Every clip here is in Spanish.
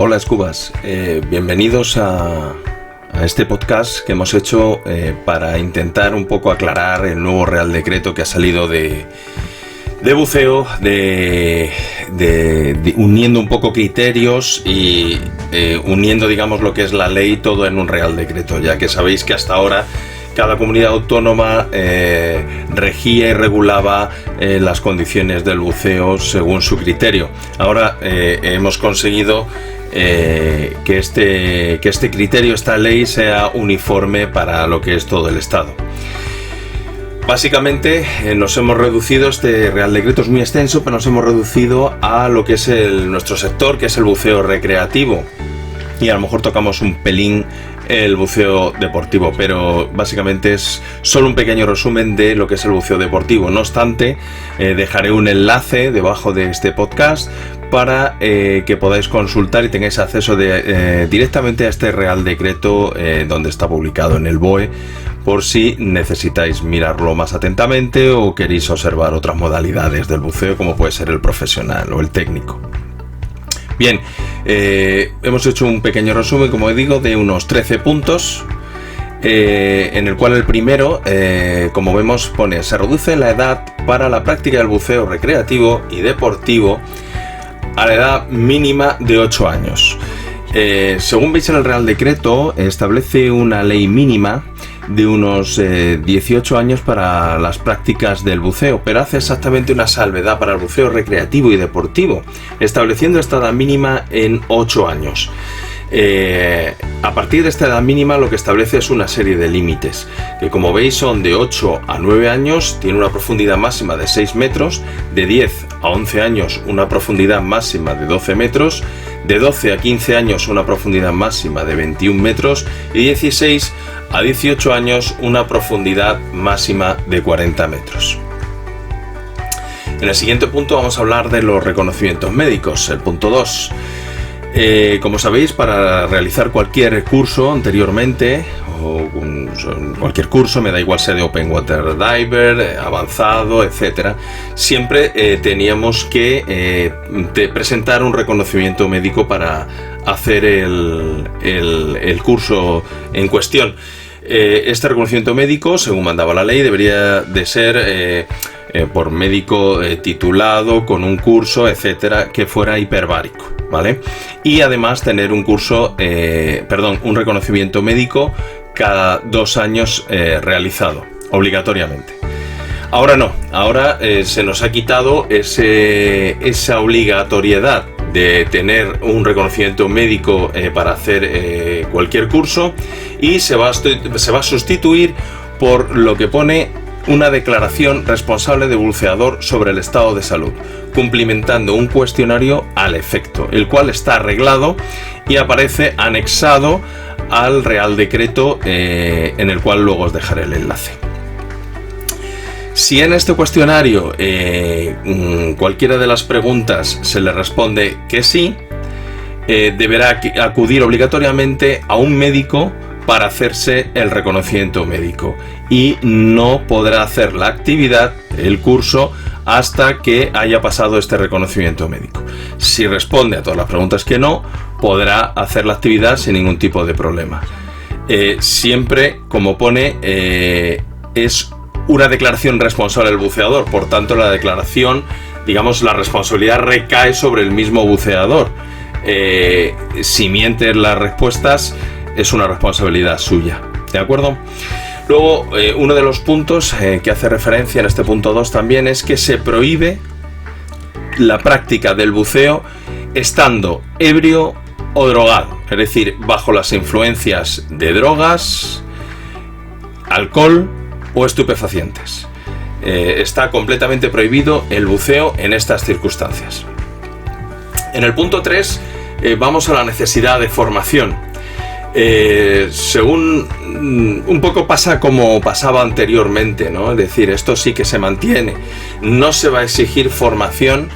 Hola Escubas, bienvenidos a este podcast que hemos hecho para intentar un poco aclarar el nuevo Real Decreto que ha salido de buceo, uniendo un poco criterios y uniendo, digamos, lo que es la ley todo en un Real Decreto, ya que sabéis que hasta ahora cada comunidad autónoma regía y regulaba las condiciones del buceo según su criterio. Ahora hemos conseguido que este criterio, esta ley, sea uniforme para lo que es todo el Estado. Básicamente nos hemos reducido, este Real Decreto es muy extenso, pero nos hemos reducido a lo que es nuestro sector, que es el buceo recreativo, y a lo mejor tocamos un pelín el buceo deportivo, pero básicamente es solo un pequeño resumen de lo que es el buceo deportivo. No obstante, dejaré un enlace debajo de este podcast para que podáis consultar y tengáis acceso directamente a este Real Decreto donde está publicado en el BOE, por si necesitáis mirarlo más atentamente o queréis observar otras modalidades del buceo, como puede ser el profesional o el técnico. Bien, hemos hecho un pequeño resumen, como digo, de unos 13 puntos, en el cual el primero, como vemos, pone: se reduce la edad para la práctica del buceo recreativo y deportivo a la edad mínima de 8 años. Según veis en el Real Decreto, establece una ley mínima de unos 18 años para las prácticas del buceo, pero hace exactamente una salvedad para el buceo recreativo y deportivo, estableciendo esta edad mínima en 8 años. A partir de esta edad mínima lo que establece es una serie de límites, que como veis son de 8 a 9 años, tiene una profundidad máxima de 6 metros, de 10 a 11 años una profundidad máxima de 12 metros, de 12 a 15 años una profundidad máxima de 21 metros y 16 a 18 años una profundidad máxima de 40 metros. En el siguiente punto vamos a hablar de los reconocimientos médicos, el punto 2. Como sabéis, para realizar cualquier curso anteriormente, o cualquier curso, me da igual sea de Open Water Diver, avanzado, etcétera, siempre teníamos que presentar un reconocimiento médico para hacer el curso en cuestión. Este reconocimiento médico, según mandaba la ley, debería de ser por médico titulado, con un curso, etcétera, que fuera hiperbárico, ¿vale? Y además tener un reconocimiento médico cada 2 años realizado, obligatoriamente. Ahora no, ahora se nos ha quitado esa obligatoriedad de tener un reconocimiento médico para hacer cualquier curso, y se va a sustituir por lo que pone una declaración responsable de buceador sobre el estado de salud, cumplimentando un cuestionario al efecto, el cual está arreglado y aparece anexado al Real Decreto, en el cual luego os dejaré el enlace. Si en este cuestionario cualquiera de las preguntas se le responde que sí, deberá acudir obligatoriamente a un médico para hacerse el reconocimiento médico, y no podrá hacer la actividad, el curso, hasta que haya pasado este reconocimiento médico. Si responde a todas las preguntas que no, podrá hacer la actividad sin ningún tipo de problema. Siempre, como pone, es una declaración responsable del buceador, por tanto la declaración, digamos, la responsabilidad recae sobre el mismo buceador. Si miente las respuestas, es una responsabilidad suya, ¿de acuerdo? Luego, uno de los puntos que hace referencia en este punto 2 también es que se prohíbe la práctica del buceo estando ebrio o drogado, es decir, bajo las influencias de drogas, alcohol o estupefacientes. Está completamente prohibido el buceo en estas circunstancias. En el punto 3 vamos a la necesidad de formación. Según un poco pasa como pasaba anteriormente, ¿no? Es decir, esto sí que se mantiene. No se va a exigir formación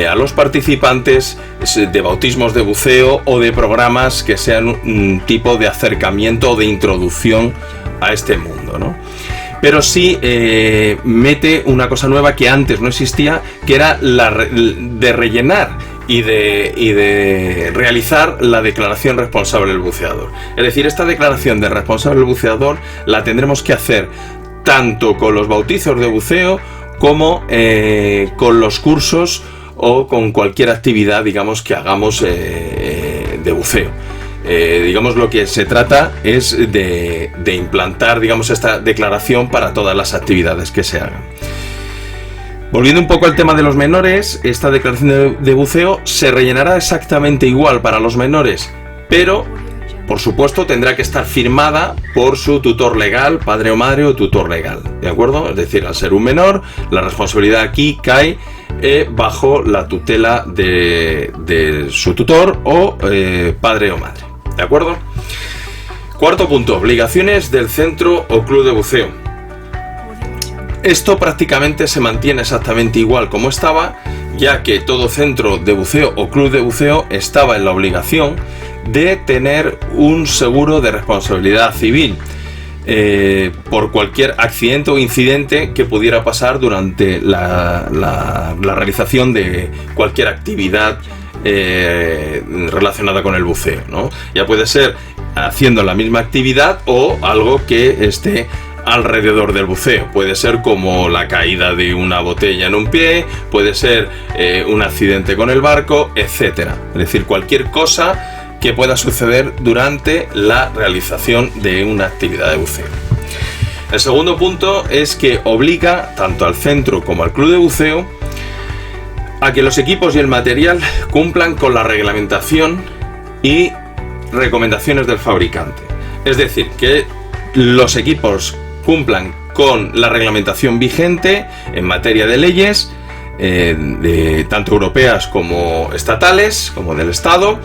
a los participantes de bautismos de buceo o de programas que sean un tipo de acercamiento o de introducción a este mundo, ¿no? Pero sí mete una cosa nueva que antes no existía, que era la de rellenar y de realizar la declaración responsable del buceador. Es decir, esta declaración de responsable del buceador la tendremos que hacer tanto con los bautizos de buceo como con los cursos o con cualquier actividad, digamos, que hagamos de buceo. Digamos, lo que se trata es de implantar, digamos, esta declaración para todas las actividades que se hagan. Volviendo un poco al tema de los menores, esta declaración de buceo se rellenará exactamente igual para los menores, pero por supuesto tendrá que estar firmada por su tutor legal, padre o madre o tutor legal, ¿de acuerdo? Es decir, al ser un menor, la responsabilidad aquí cae bajo la tutela de su tutor o padre o madre, ¿de acuerdo? Cuarto punto, obligaciones del centro o club de buceo. Esto prácticamente se mantiene exactamente igual como estaba, ya que todo centro de buceo o club de buceo estaba en la obligación de tener un seguro de responsabilidad civil por cualquier accidente o incidente que pudiera pasar durante la realización de cualquier actividad relacionada con el buceo, ¿no? Ya puede ser haciendo la misma actividad o algo que esté alrededor del buceo. Puede ser como la caída de una botella en un pie, puede ser un accidente con el barco, etcétera. Es decir, cualquier cosa que pueda suceder durante la realización de una actividad de buceo. El segundo punto es que obliga tanto al centro como al club de buceo a que los equipos y el material cumplan con la reglamentación y recomendaciones del fabricante. Es decir, que los equipos cumplan con la reglamentación vigente en materia de leyes, tanto europeas como estatales, como del Estado,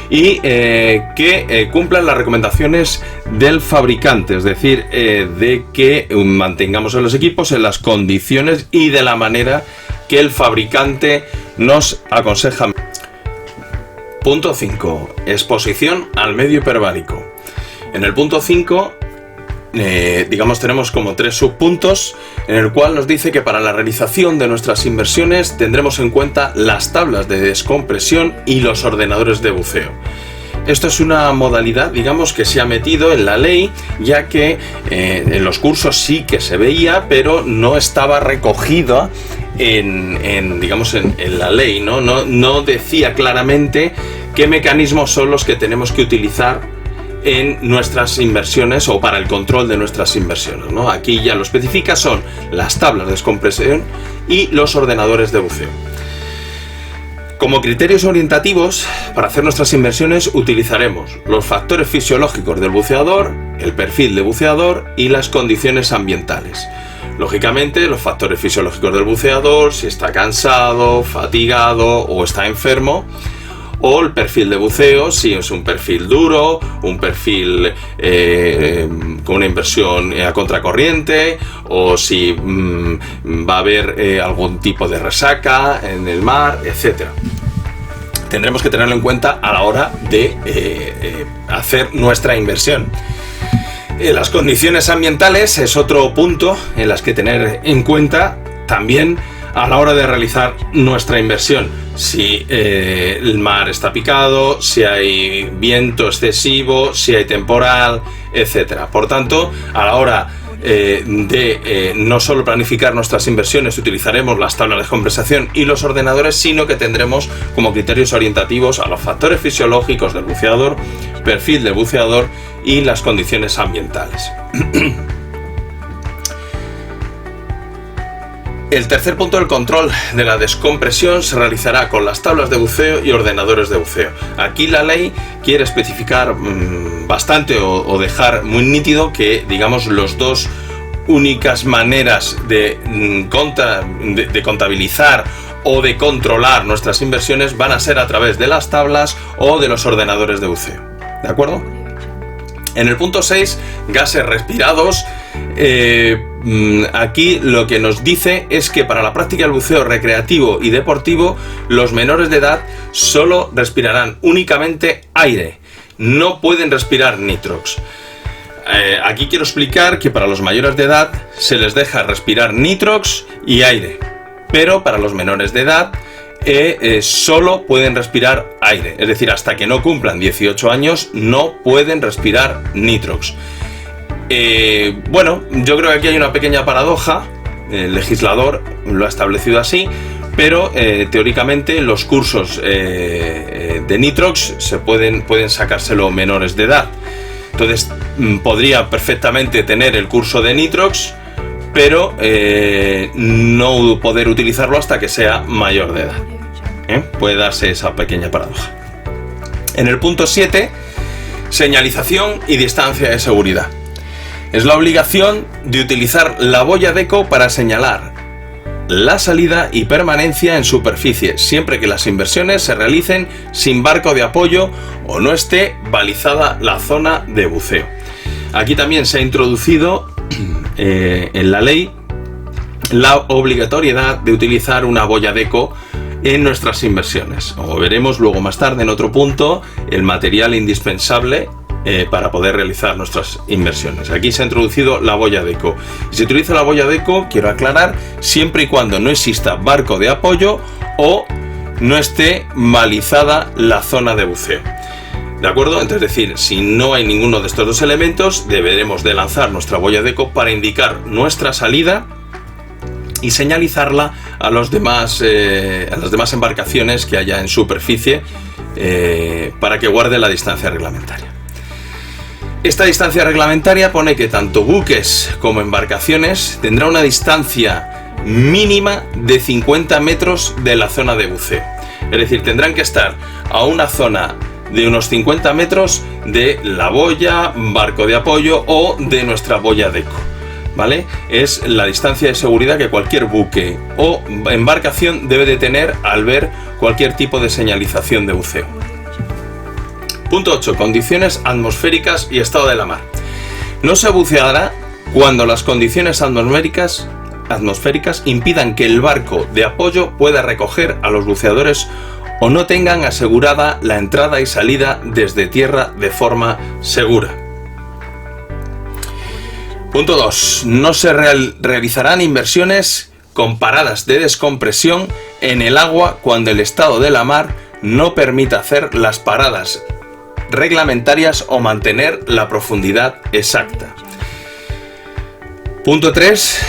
y que cumplan las recomendaciones del fabricante, es decir, de que mantengamos a los equipos en las condiciones y de la manera que el fabricante nos aconseja. Punto 5. Exposición al medio hiperbárico. En el punto 5 digamos, tenemos como 3 subpuntos en el cual nos dice que para la realización de nuestras inversiones tendremos en cuenta las tablas de descompresión y los ordenadores de buceo. Esto es una modalidad, digamos, que se ha metido en la ley, ya que en los cursos sí que se veía, pero no estaba recogido digamos, en la ley, ¿no? No decía claramente qué mecanismos son los que tenemos que utilizar en nuestras inversiones o para el control de nuestras inversiones, ¿no? Aquí ya lo especifica, son las tablas de descompresión y los ordenadores de buceo. Como criterios orientativos, para hacer nuestras inversiones utilizaremos los factores fisiológicos del buceador, el perfil de buceador y las condiciones ambientales. Lógicamente, los factores fisiológicos del buceador, si está cansado, fatigado o está enfermo, o el perfil de buceo, si es un perfil duro, un perfil con una inversión a contracorriente, o si va a haber algún tipo de resaca en el mar, etc. Tendremos que tenerlo en cuenta a la hora de hacer nuestra inversión. Las condiciones ambientales es otro punto en las que tener en cuenta también a la hora de realizar nuestra inversión. Si el mar está picado, si hay viento excesivo, si hay temporal, etc. Por tanto, a la hora de no solo planificar nuestras inversiones, utilizaremos las tablas de descompresión y los ordenadores, sino que tendremos como criterios orientativos a los factores fisiológicos del buceador, perfil del buceador y las condiciones ambientales. El tercer punto, del control de la descompresión, se realizará con las tablas de buceo y ordenadores de buceo. Aquí la ley quiere especificar bastante o dejar muy nítido que, digamos, las dos únicas maneras de contabilizar o de controlar nuestras inversiones van a ser a través de las tablas o de los ordenadores de buceo. ¿De acuerdo? En el punto 6, gases respirados. Aquí lo que nos dice es que para la práctica del buceo recreativo y deportivo, los menores de edad solo respirarán únicamente aire, no pueden respirar nitrox. Aquí quiero explicar que para los mayores de edad se les deja respirar nitrox y aire, pero para los menores de edad solo pueden respirar aire. Es decir, hasta que no cumplan 18 años no pueden respirar nitrox. Bueno, yo creo que aquí hay una pequeña paradoja. El legislador lo ha establecido así, pero teóricamente los cursos de nitrox pueden sacárselo menores de edad. Entonces podría perfectamente tener el curso de nitrox, pero no poder utilizarlo hasta que sea mayor de edad. Puede darse esa pequeña paradoja. En el punto 7, señalización y distancia de seguridad. Es la obligación de utilizar la boya Deco para señalar la salida y permanencia en superficie, siempre que las inversiones se realicen sin barco de apoyo o no esté balizada la zona de buceo. Aquí también se ha introducido en la ley la obligatoriedad de utilizar una boya Deco en nuestras inversiones. Como veremos luego más tarde en otro punto, el material indispensable para poder realizar nuestras inversiones. Aquí se ha introducido la boya Deco. Y se utiliza la boya Deco, quiero aclarar, siempre y cuando no exista barco de apoyo o no esté balizada la zona de buceo. ¿De acuerdo? Entonces, es decir, si no hay ninguno de estos dos elementos, deberemos de lanzar nuestra boya Deco para indicar nuestra salida y señalizarla a las demás embarcaciones que haya en superficie para que guarde la distancia reglamentaria. Esta distancia reglamentaria pone que tanto buques como embarcaciones tendrán una distancia mínima de 50 metros de la zona de buceo. Es decir, tendrán que estar a una zona de unos 50 metros de la boya, barco de apoyo o de nuestra boya Deco. ¿Vale? Es la distancia de seguridad que cualquier buque o embarcación debe de tener al ver cualquier tipo de señalización de buceo. Punto 8. Condiciones atmosféricas y estado de la mar. No se buceará cuando las condiciones atmosféricas impidan que el barco de apoyo pueda recoger a los buceadores o no tengan asegurada la entrada y salida desde tierra de forma segura. Punto 2. No se realizarán inversiones con paradas de descompresión en el agua cuando el estado de la mar no permita hacer las paradas reglamentarias o mantener la profundidad exacta. Punto 3.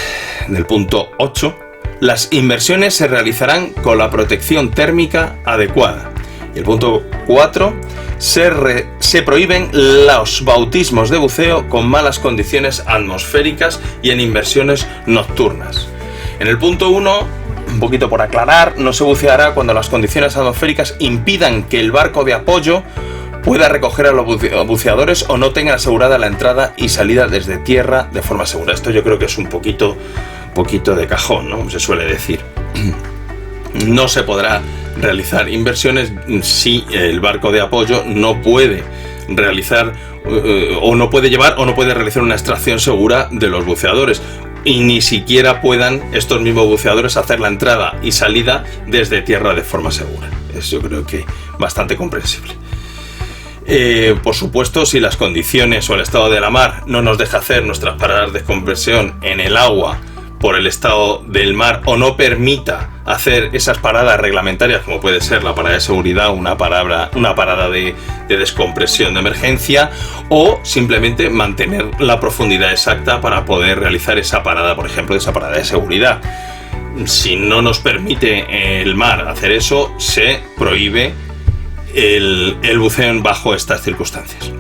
Del punto 8. Las inversiones se realizarán con la protección térmica adecuada. Y el punto 4. Se prohíben los bautismos de buceo con malas condiciones atmosféricas y en inversiones nocturnas. En el punto 1, un poquito por aclarar, no se buceará cuando las condiciones atmosféricas impidan que el barco de apoyo pueda recoger a los buceadores o no tenga asegurada la entrada y salida desde tierra de forma segura. Esto yo creo que es un poquito de cajón, ¿no? Se suele decir. No se podrá realizar inversiones si el barco de apoyo no puede realizar o no puede llevar o no puede realizar una extracción segura de los buceadores, y ni siquiera puedan estos mismos buceadores hacer la entrada y salida desde tierra de forma segura. Es, yo creo que bastante comprensible. Por supuesto, si las condiciones o el estado de la mar no nos deja hacer nuestras paradas de descompresión en el agua por el estado del mar o no permita hacer esas paradas reglamentarias, como puede ser la parada de seguridad, una parada de descompresión de emergencia, o simplemente mantener la profundidad exacta para poder realizar esa parada, por ejemplo, esa parada de seguridad. Si no nos permite el mar hacer eso, se prohíbe el buceo bajo estas circunstancias.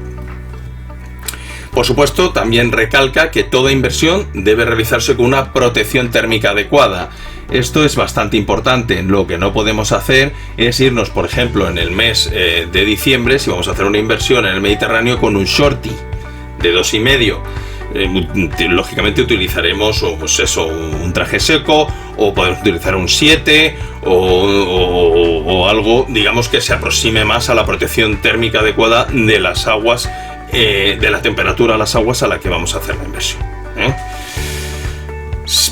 Por supuesto, también recalca que toda inversión debe realizarse con una protección térmica adecuada. Esto es bastante importante. Lo que no podemos hacer es irnos, por ejemplo, en el mes de diciembre, si vamos a hacer una inversión en el Mediterráneo, con un shorty de 2,5. Lógicamente utilizaremos un traje seco, o podemos utilizar un 7 o algo, digamos, que se aproxime más a la protección térmica adecuada de las aguas, de la temperatura de las aguas a la que vamos a hacer la inversión.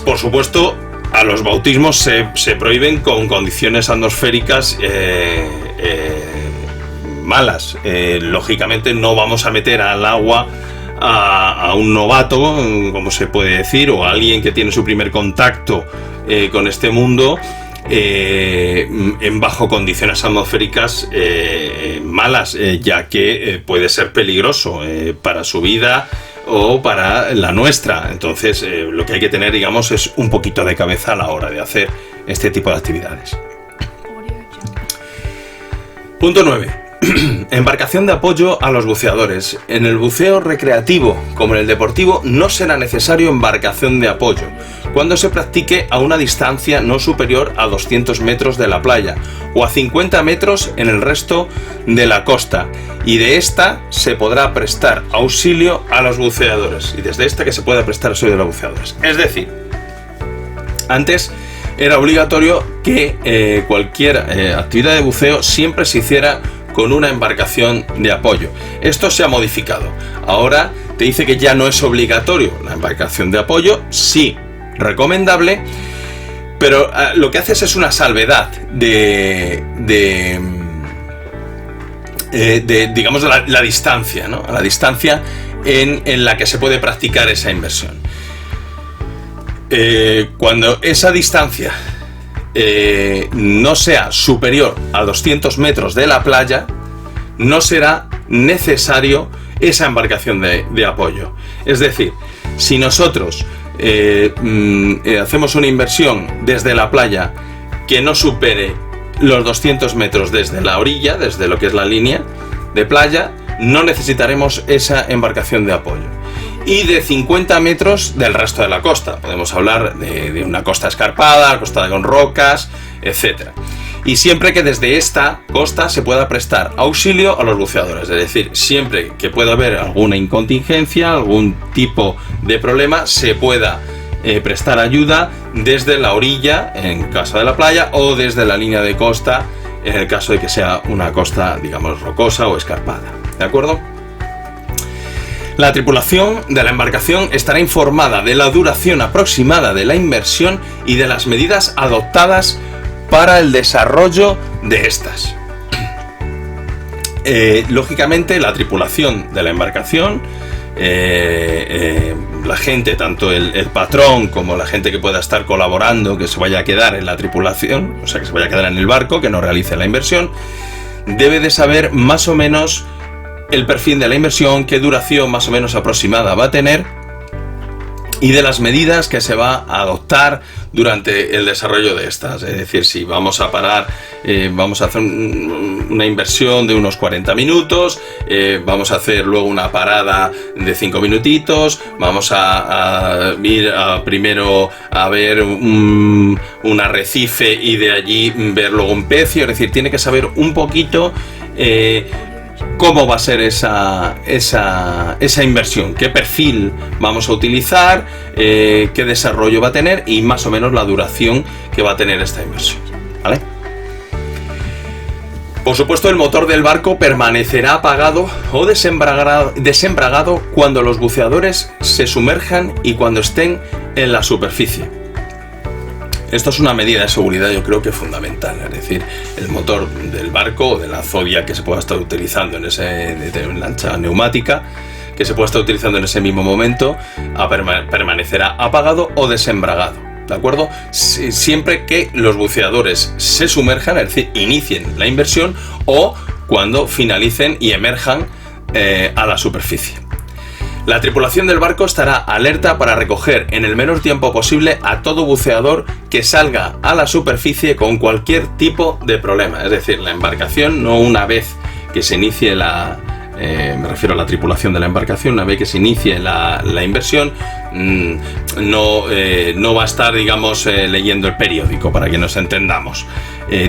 Por supuesto, a los bautismos se prohíben con condiciones atmosféricas malas. Lógicamente no vamos a meter al agua a un novato, como se puede decir, o a alguien que tiene su primer contacto con este mundo, en bajo condiciones atmosféricas malas, ya que puede ser peligroso para su vida o para la nuestra. Entonces lo que hay que tener, digamos, es un poquito de cabeza a la hora de hacer este tipo de actividades. Punto 9. Embarcación de apoyo a los buceadores. En el buceo recreativo como en el deportivo no será necesario embarcación de apoyo cuando se practique a una distancia no superior a 200 metros de la playa o a 50 metros en el resto de la costa, y de esta se podrá prestar auxilio a los buceadores. Y desde esta que se pueda prestar auxilio a los buceadores. Es decir, antes era obligatorio que cualquier actividad de buceo siempre se hiciera con una embarcación de apoyo. Esto se ha modificado. Ahora te dice que ya no es obligatorio la embarcación de apoyo, sí, recomendable, pero lo que haces es una salvedad digamos, la distancia, ¿no? A la distancia en la que se puede practicar esa inversión. Cuando esa distancia no sea superior a 200 metros de la playa, no será necesario esa embarcación de apoyo. Es decir, si nosotros hacemos una inversión desde la playa que no supere los 200 metros desde la orilla, desde lo que es la línea de playa, no necesitaremos esa embarcación de apoyo. Y de 50 metros del resto de la costa. Podemos hablar de una costa escarpada, costa con rocas, etc. Y siempre que desde esta costa se pueda prestar auxilio a los buceadores. Es decir, siempre que pueda haber alguna incontingencia, algún tipo de problema, se pueda prestar ayuda desde la orilla, en caso de la playa, o desde la línea de costa, en el caso de que sea una costa, digamos, rocosa o escarpada. ¿De acuerdo? La tripulación de la embarcación estará informada de la duración aproximada de la inmersión y de las medidas adoptadas para el desarrollo de estas. Lógicamente, la tripulación de la embarcación, la gente, tanto el patrón como la gente que pueda estar colaborando, que se vaya a quedar en la tripulación, o sea, que se vaya a quedar en el barco, que no realice la inversión, debe de saber más o menos el perfil de la inversión, qué duración más o menos aproximada va a tener y de las medidas que se va a adoptar durante el desarrollo de estas. Es decir, si vamos a parar, vamos a hacer una inversión de unos 40 minutos, vamos a hacer luego una parada de 5 minutitos, vamos a ir primero a ver un arrecife y de allí ver luego un pecio. Es decir, tiene que saber un poquito cómo va a ser esa inversión, qué perfil vamos a utilizar, qué desarrollo va a tener y más o menos la duración que va a tener esta inversión, ¿vale? Por supuesto, el motor del barco permanecerá apagado o desembragado cuando los buceadores se sumerjan y cuando estén en la superficie. Esto es una medida de seguridad, yo creo que fundamental. Es decir, el motor del barco o de la zodia que se pueda estar utilizando en esa lancha neumática que se pueda estar utilizando en ese mismo momento permanecerá apagado o desembragado, ¿de acuerdo? Siempre que los buceadores se sumerjan, es decir, inicien la inversión o cuando finalicen y emerjan a la superficie. La tripulación del barco estará alerta para recoger en el menor tiempo posible a todo buceador que salga a la superficie con cualquier tipo de problema. Es decir, la embarcación, no una vez que se inicie me refiero a la tripulación de la embarcación, una vez que se inicie la inversión, no va a estar, digamos, leyendo el periódico, para que nos entendamos.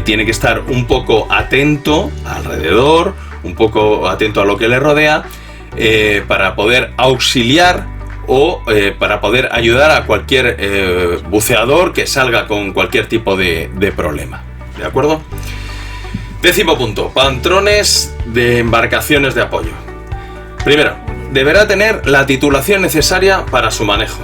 Tiene que estar un poco atento alrededor, un poco atento a lo que le rodea, para poder auxiliar o para poder ayudar a cualquier buceador que salga con cualquier tipo de problema. ¿De acuerdo? 10º punto. Patrones de embarcaciones de apoyo. Primero, deberá tener la titulación necesaria para su manejo.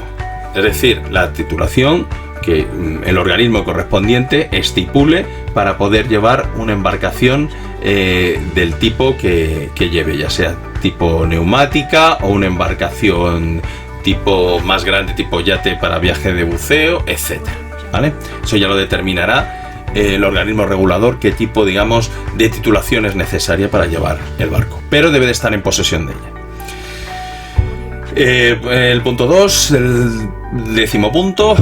Es decir, la titulación que el organismo correspondiente estipule para poder llevar una embarcación del tipo que lleve, ya sea tipo neumática o una embarcación tipo más grande, tipo yate para viaje de buceo, etc. ¿Vale? Eso ya lo determinará el organismo regulador qué tipo, digamos, de titulación es necesaria para llevar el barco, pero debe de estar en posesión de ella. El punto 2, el 10º punto,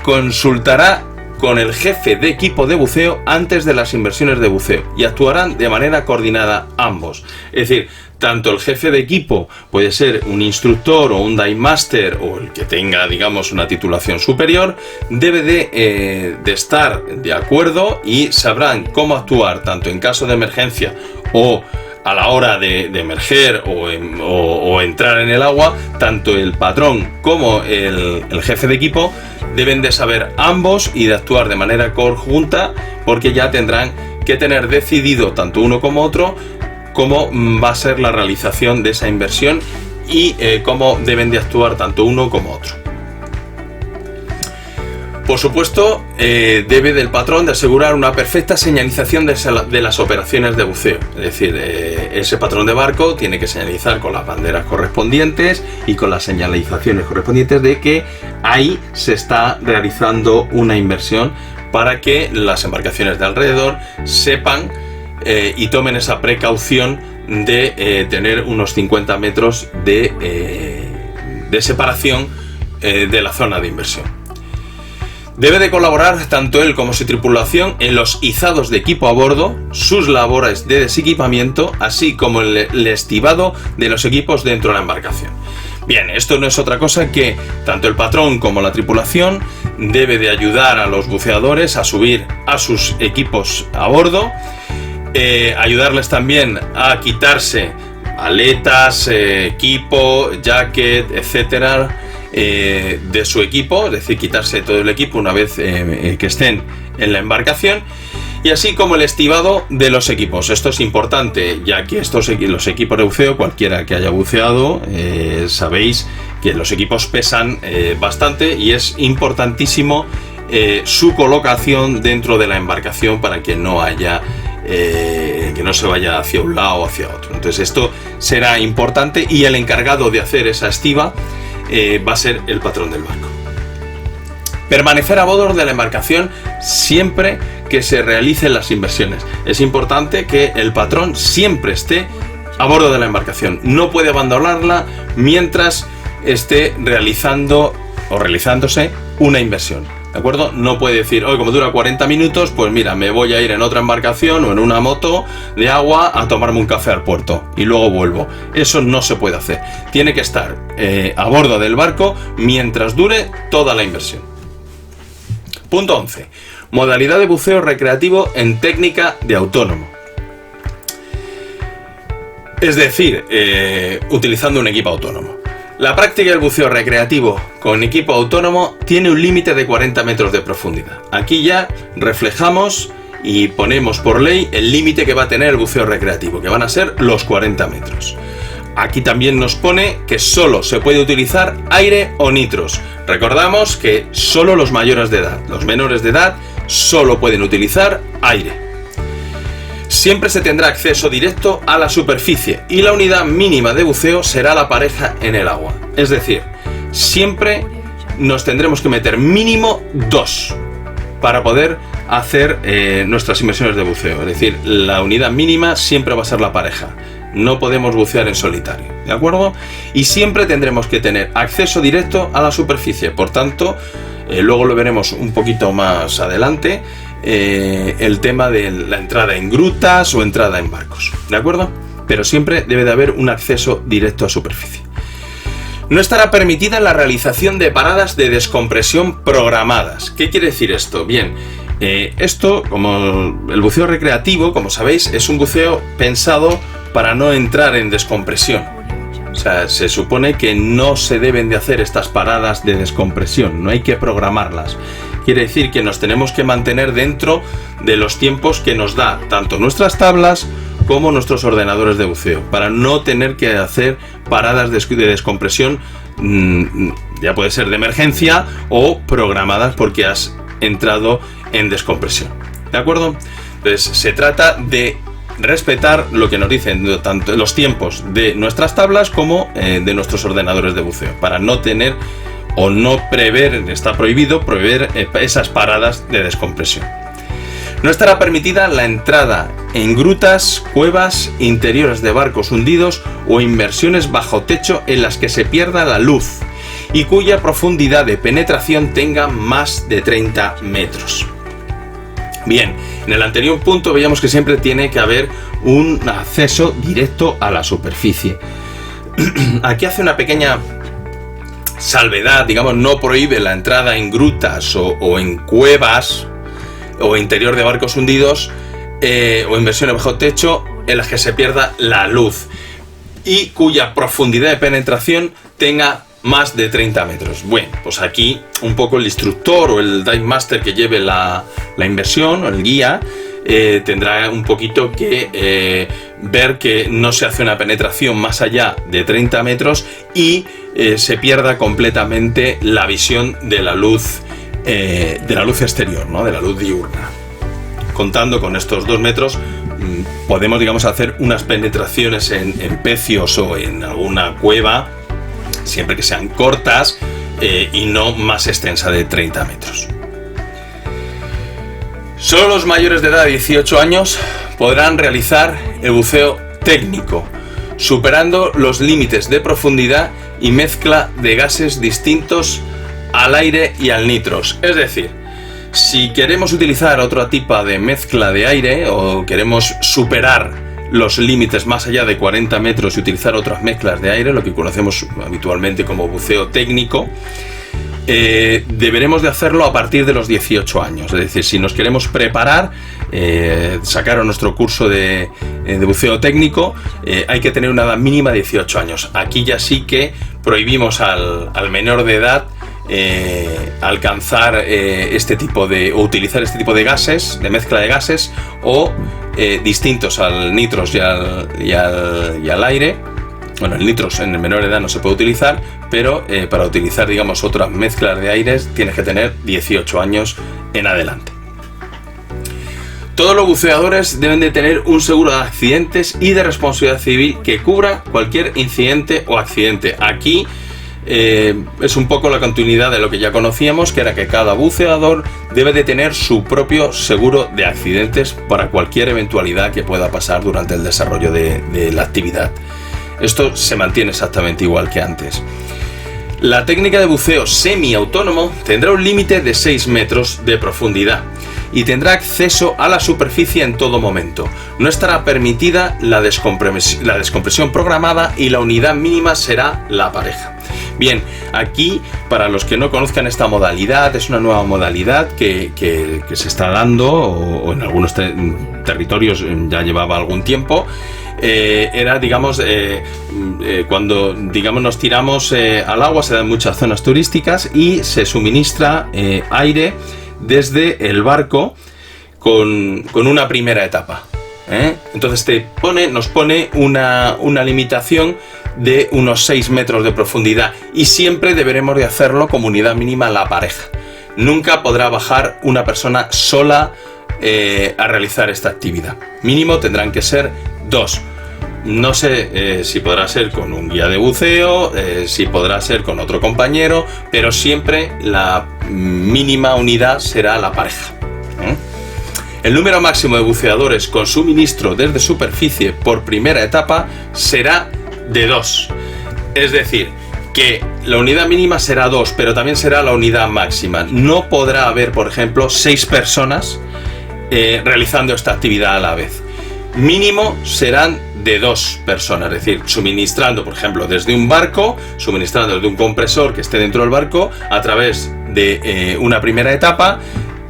consultará con el jefe de equipo de buceo antes de las inversiones de buceo y actuarán de manera coordinada ambos. Es decir, tanto el jefe de equipo puede ser un instructor o un dive master o el que tenga, digamos, una titulación superior, debe de estar de acuerdo y sabrán cómo actuar tanto en caso de emergencia o a la hora de emerger o entrar en el agua. Tanto el patrón como el jefe de equipo deben de saber ambos y de actuar de manera conjunta, porque ya tendrán que tener decidido tanto uno como otro cómo va a ser la realización de esa inversión y cómo deben de actuar tanto uno como otro. Por supuesto, debe del patrón de asegurar una perfecta señalización de las operaciones de buceo. Es decir, ese patrón de barco tiene que señalizar con las banderas correspondientes y con las señalizaciones correspondientes de que ahí se está realizando una inversión, para que las embarcaciones de alrededor sepan y tomen esa precaución de tener unos 50 metros de separación de la zona de inversión. Debe de colaborar tanto él como su tripulación en los izados de equipo a bordo, sus labores de desequipamiento, así como el estivado de los equipos dentro de la embarcación. Bien, esto no es otra cosa que tanto el patrón como la tripulación debe de ayudar a los buceadores a subir a sus equipos a bordo, ayudarles también a quitarse aletas, equipo, jacket, etcétera, de su equipo, es decir, quitarse todo el equipo una vez que estén en la embarcación, y así como el estivado de los equipos. Esto es importante, ya que los equipos de buceo, cualquiera que haya buceado, sabéis que los equipos pesan bastante, y es importantísimo su colocación dentro de la embarcación para que no haya que no se vaya hacia un lado o hacia otro. Entonces esto será importante, y el encargado de hacer esa estiva va a ser el patrón del barco. Permanecer a bordo de la embarcación siempre que se realicen las inversiones. Es importante que el patrón siempre esté a bordo de la embarcación. No puede abandonarla mientras esté realizando o realizándose una inversión. ¿De acuerdo? No puede decir, hoy como dura 40 minutos, pues mira, me voy a ir en otra embarcación o en una moto de agua a tomarme un café al puerto y luego vuelvo. Eso no se puede hacer. Tiene que estar a bordo del barco mientras dure toda la inversión. Punto 11. Modalidad de buceo recreativo en técnica de autónomo. Es decir, utilizando un equipo autónomo. La práctica del buceo recreativo con equipo autónomo tiene un límite de 40 metros de profundidad. Aquí ya reflejamos y ponemos por ley el límite que va a tener el buceo recreativo, que van a ser los 40 metros. Aquí también nos pone que solo se puede utilizar aire o nitros. Recordamos que solo los mayores de edad, los menores de edad, solo pueden utilizar aire. Siempre se tendrá acceso directo a la superficie y la unidad mínima de buceo será la pareja en el agua. Es decir, siempre nos tendremos que meter mínimo 2 para poder hacer nuestras inmersiones de buceo. Es decir, la unidad mínima siempre va a ser la pareja. No podemos bucear en solitario, ¿de acuerdo? Y siempre tendremos que tener acceso directo a la superficie. Por tanto, luego lo veremos un poquito más adelante, el tema de la entrada en grutas o entrada en barcos, ¿de acuerdo? Pero siempre debe de haber un acceso directo a superficie. No estará permitida la realización de paradas de descompresión programadas. ¿Qué quiere decir esto? Bien, esto, como el buceo recreativo, como sabéis, es un buceo pensado para no entrar en descompresión. O sea, se supone que no se deben de hacer estas paradas de descompresión, no hay que programarlas. Quiere decir que nos tenemos que mantener dentro de los tiempos que nos da tanto nuestras tablas como nuestros ordenadores de buceo, para no tener que hacer paradas de descompresión, ya puede ser de emergencia o programadas porque has entrado en descompresión. ¿De acuerdo? Entonces se trata de respetar lo que nos dicen tanto los tiempos de nuestras tablas como de nuestros ordenadores de buceo, para no tener o no prever, está prohibido prever esas paradas de descompresión. No estará permitida la entrada en grutas, cuevas, interiores de barcos hundidos o inmersiones bajo techo en las que se pierda la luz y cuya profundidad de penetración tenga más de 30 metros. Bien, en el anterior punto veíamos que siempre tiene que haber un acceso directo a la superficie. Aquí hace una pequeña salvedad, digamos, no prohíbe la entrada en grutas o en cuevas o interior de barcos hundidos o inversiones bajo techo en las que se pierda la luz y cuya profundidad de penetración tenga más de 30 metros. Bueno, pues aquí un poco el instructor o el dive master que lleve la inversión o el guía tendrá un poquito que ver que no se hace una penetración más allá de 30 metros y se pierda completamente la visión de la luz exterior, ¿no? De la luz diurna. Contando con estos 2 metros podemos, digamos, hacer unas penetraciones en pecios o en alguna cueva, siempre que sean cortas y no más extensa de 30 metros. Solo los mayores de edad de 18 años podrán realizar el buceo técnico, superando los límites de profundidad y mezcla de gases distintos al aire y al nitros. Es decir, si queremos utilizar otro tipo de mezcla de aire o queremos superar los límites más allá de 40 metros y utilizar otras mezclas de aire, lo que conocemos habitualmente como buceo técnico, deberemos de hacerlo a partir de los 18 años. Es decir, si nos queremos preparar, sacar nuestro curso de buceo técnico, hay que tener una edad mínima de 18 años. Aquí ya sí que prohibimos al menor de edad alcanzar o utilizar este tipo de gases, de mezcla de gases o distintos al nitros y al aire. Bueno, el nitros en el menor edad no se puede utilizar, pero para utilizar, digamos, otras mezclas de aires tienes que tener 18 años en adelante. Todos los buceadores deben de tener un seguro de accidentes y de responsabilidad civil que cubra cualquier incidente o accidente. Aquí es un poco la continuidad de lo que ya conocíamos, que era que cada buceador debe de tener su propio seguro de accidentes para cualquier eventualidad que pueda pasar durante el desarrollo de la actividad. Esto se mantiene exactamente igual que antes. La técnica de buceo semiautónomo tendrá un límite de 6 metros de profundidad y tendrá acceso a la superficie en todo momento. No estará permitida la descompresión programada y la unidad mínima será la pareja. Bien, aquí, para los que no conozcan esta modalidad, es una nueva modalidad que se está dando, o en algunos territorios ya llevaba algún tiempo. Era, digamos, cuando, digamos, nos tiramos al agua, se da en muchas zonas turísticas y se suministra aire desde el barco con una primera etapa. Entonces nos pone una limitación de unos 6 metros de profundidad y siempre deberemos de hacerlo como unidad mínima la pareja. Nunca podrá bajar una persona sola a realizar esta actividad. Mínimo tendrán que ser 2. No sé si podrá ser con un guía de buceo, si podrá ser con otro compañero, pero siempre la mínima unidad será la pareja. El número máximo de buceadores con suministro desde superficie por primera etapa será de 2. Es decir, que la unidad mínima será 2, pero también será la unidad máxima. No podrá haber, por ejemplo, 6 personas realizando esta actividad a la vez. Mínimo serán de 2 personas, es decir, suministrando, por ejemplo, desde un barco, suministrando desde un compresor que esté dentro del barco, a través de una primera etapa,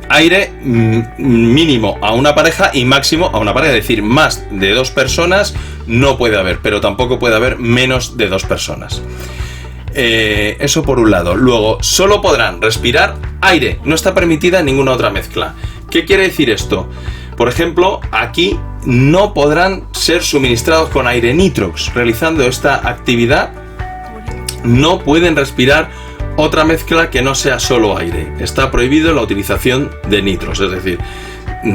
aire mínimo a una pareja y máximo a una pareja, es decir, más de 2 personas no puede haber, pero tampoco puede haber menos de 2 personas. Eso por un lado. Luego, solo podrán respirar aire, no está permitida ninguna otra mezcla. ¿Qué quiere decir esto? Por ejemplo, aquí no podrán ser suministrados con aire nitrox. Realizando esta actividad no pueden respirar otra mezcla que no sea solo aire. Está prohibido la utilización de nitros, es decir,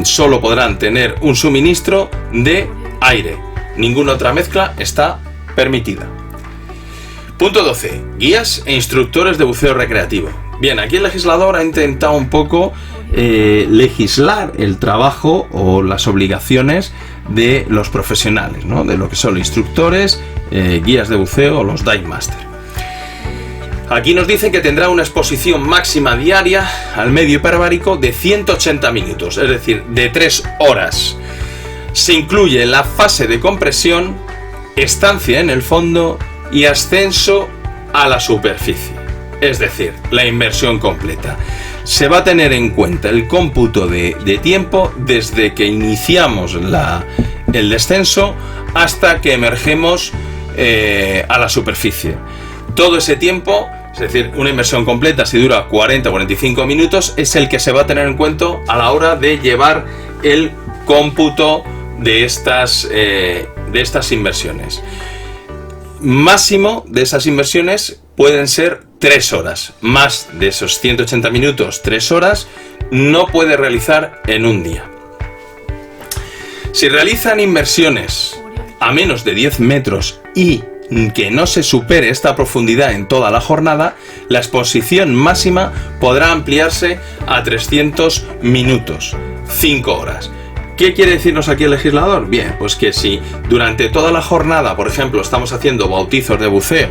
solo podrán tener un suministro de aire. Ninguna otra mezcla está permitida. Punto 12. Guías e instructores de buceo recreativo. Bien, aquí el legislador ha intentado un poco legislar el trabajo o las obligaciones de los profesionales, ¿no? De lo que son instructores, guías de buceo o los dive master. Aquí nos dicen que tendrá una exposición máxima diaria al medio hiperbárico de 180 minutos, es decir, de 3 horas. Se incluye la fase de compresión, estancia en el fondo y ascenso a la superficie, es decir, la inmersión completa. Se va a tener en cuenta el cómputo de tiempo desde que iniciamos el descenso hasta que emergemos a la superficie. Todo ese tiempo, es decir, una inmersión completa, si dura 40-45 minutos, es el que se va a tener en cuenta a la hora de llevar el cómputo de estas inmersiones. Máximo de esas inmersiones pueden ser 3 horas. Más de esos 180 minutos, 3 horas, no puede realizar en un día. Si realizan inmersiones a menos de 10 metros y que no se supere esta profundidad en toda la jornada, la exposición máxima podrá ampliarse a 300 minutos, 5 horas. ¿Qué quiere decirnos aquí el legislador? Bien, pues que si durante toda la jornada, por ejemplo, estamos haciendo bautizos de buceo,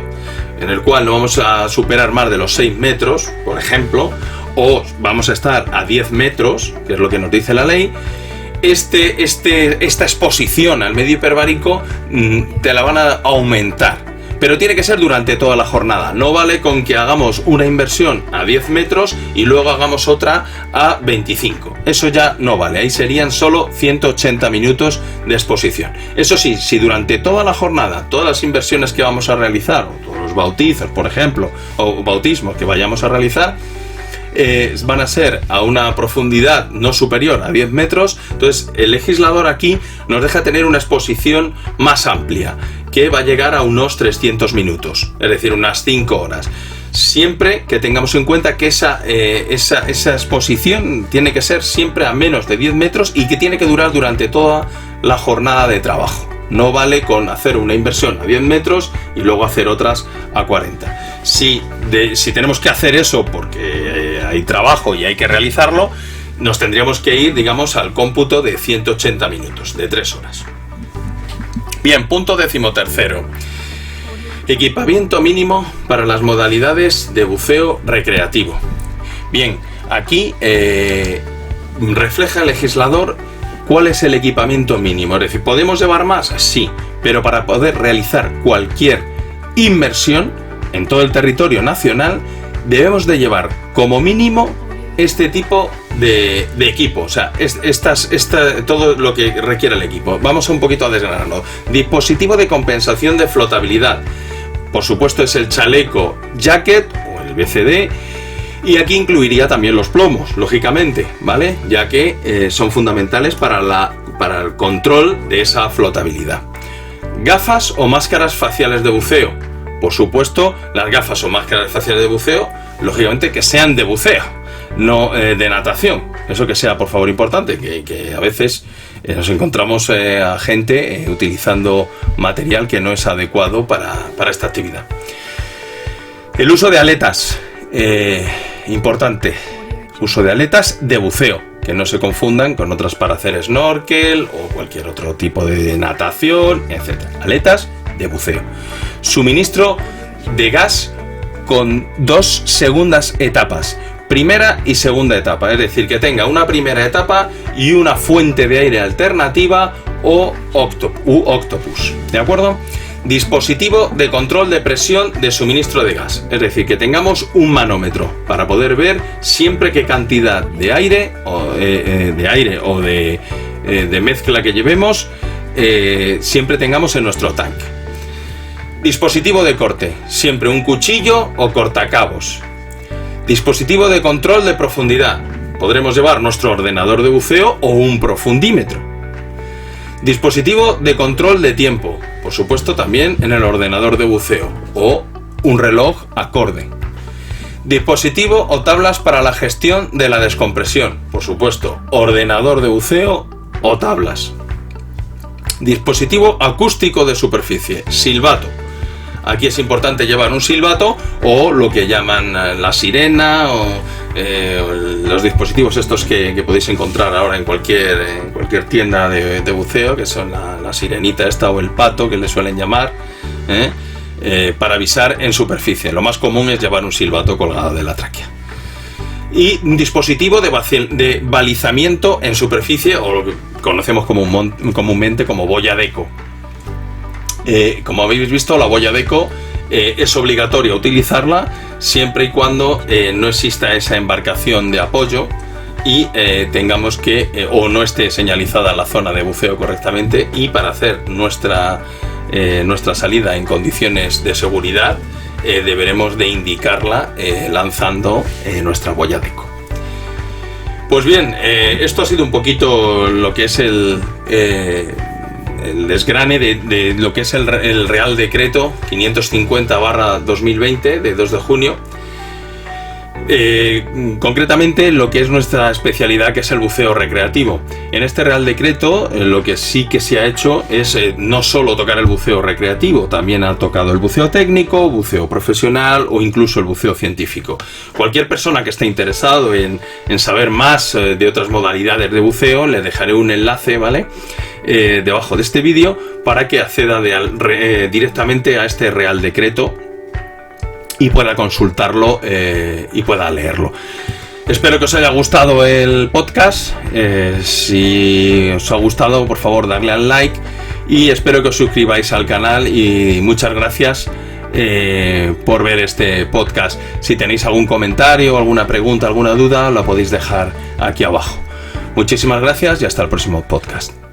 en el cual no vamos a superar más de los 6 metros, por ejemplo, o vamos a estar a 10 metros, que es lo que nos dice la ley, esta exposición al medio hiperbárico te la van a aumentar. Pero tiene que ser durante toda la jornada. No vale con que hagamos una inversión a 10 metros y luego hagamos otra a 25. Eso ya no vale. Ahí serían solo 180 minutos de exposición. Eso sí, si durante toda la jornada, todas las inversiones que vamos a realizar, o todos los bautizos, por ejemplo, o bautismos que vayamos a realizar, van a ser a una profundidad no superior a 10 metros, entonces el legislador aquí nos deja tener una exposición más amplia, que va a llegar a unos 300 minutos, es decir, unas 5 horas. Siempre que tengamos en cuenta que esa exposición tiene que ser siempre a menos de 10 metros y que tiene que durar durante toda la jornada de trabajo. No vale con hacer una inversión a 10 metros y luego hacer otras a 40. Si tenemos que hacer eso porque hay trabajo y hay que realizarlo, nos tendríamos que ir, digamos, al cómputo de 180 minutos, de 3 horas. Bien, punto 13. Equipamiento mínimo para las modalidades de buceo recreativo. Bien, aquí refleja el legislador cuál es el equipamiento mínimo. Es decir, ¿podemos llevar más? Sí, pero para poder realizar cualquier inmersión en todo el territorio nacional debemos de llevar como mínimo este tipo de equipo, o sea, todo lo que requiere el equipo. Vamos un poquito a desgranarlo. Dispositivo de compensación de flotabilidad. Por supuesto es el chaleco jacket o el BCD, y aquí incluiría también los plomos, lógicamente, ¿vale? Ya que son fundamentales para el control de esa flotabilidad. Gafas o máscaras faciales de buceo. Por supuesto, las gafas o máscaras faciales de buceo, lógicamente que sean de buceo, no de natación. Eso que sea, por favor, importante, que a veces nos encontramos a gente utilizando material que no es adecuado para esta actividad. El uso de aletas, importante, uso de aletas de buceo, que no se confundan con otras para hacer snorkel o cualquier otro tipo de natación, etc. Aletas de buceo. Suministro de gas con 2 segundas etapas, primera y segunda etapa, es decir, que tenga una primera etapa y una fuente de aire alternativa o octopus, ¿de acuerdo? Dispositivo de control de presión de suministro de gas, es decir, que tengamos un manómetro para poder ver siempre qué cantidad de aire o de mezcla que llevemos siempre tengamos en nuestro tanque. Dispositivo de corte, siempre un cuchillo o cortacabos. Dispositivo de control de profundidad, podremos llevar nuestro ordenador de buceo o un profundímetro. Dispositivo de control de tiempo, por supuesto también en el ordenador de buceo, o un reloj acorde. Dispositivo o tablas para la gestión de la descompresión, por supuesto, ordenador de buceo o tablas. Dispositivo acústico de superficie, silbato. Aquí es importante llevar un silbato o lo que llaman la sirena o los dispositivos estos que podéis encontrar ahora en cualquier tienda de buceo, que son la sirenita esta o el pato que le suelen llamar, para avisar en superficie. Lo más común es llevar un silbato colgado de la tráquea. Y un dispositivo de balizamiento en superficie, o lo que conocemos comúnmente como boya Deco. Como habéis visto, la boya Deco es obligatorio utilizarla siempre y cuando no exista esa embarcación de apoyo y tengamos que o no esté señalizada la zona de buceo correctamente, y para hacer nuestra salida en condiciones de seguridad deberemos de indicarla lanzando nuestra boya Deco. Pues bien, esto ha sido un poquito lo que es el desgrane de lo que es el Real Decreto 550/2020 de 2 de junio. Concretamente lo que es nuestra especialidad, que es el buceo recreativo. En este Real Decreto lo que sí que se ha hecho es no solo tocar el buceo recreativo, también ha tocado el buceo técnico, buceo profesional o incluso el buceo científico. Cualquier persona que esté interesado en saber más de otras modalidades de buceo, le dejaré un enlace, ¿vale?, debajo de este vídeo para que acceda directamente a este Real Decreto y pueda consultarlo y pueda leerlo. Espero que os haya gustado el podcast. Si os ha gustado, por favor, darle al like, y espero que os suscribáis al canal, y muchas gracias por ver este podcast. Si tenéis algún comentario, alguna pregunta, alguna duda, la podéis dejar aquí abajo. Muchísimas gracias y hasta el próximo podcast.